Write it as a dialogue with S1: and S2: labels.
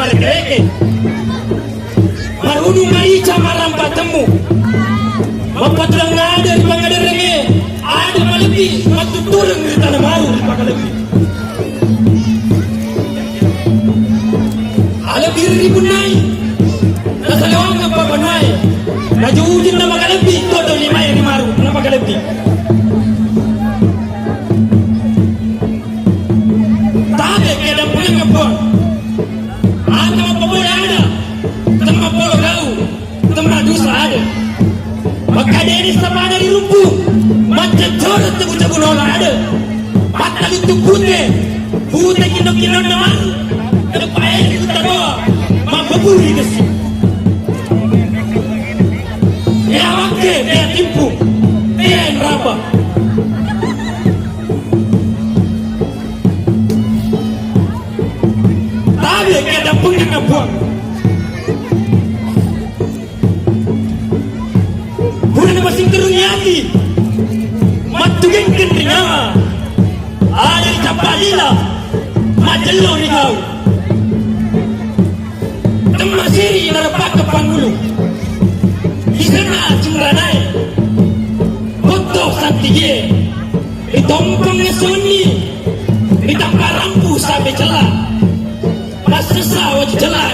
S1: mareke marunu marica marampa temu mapatulang ngada di pangadarenge ada malebi matuturang di tanah maru di pangalebi ala biri punai nasalawang ang papanay najuujin na makalebi todo lima yang maru na makalebi tabe kaya pulang ngapon ada mapabola ada tempat polo kau tempat dusa ada maka dari sama dari lumpuh macam corot tebu-tebu nola ada patah itu putih kino-kino naman lepai itu tadoa mababuri kasi ya wakil ya timpu ya raba tabi kaya dampung yang ngabuang bukan masing kerunyati matugin kendringawa ada di capalila majelo ni kau temasiri narapak ke panggulu di sana cimranai foto santige ditompongnya sunyi ditampar rampu sampai celah pas sesa wajib celah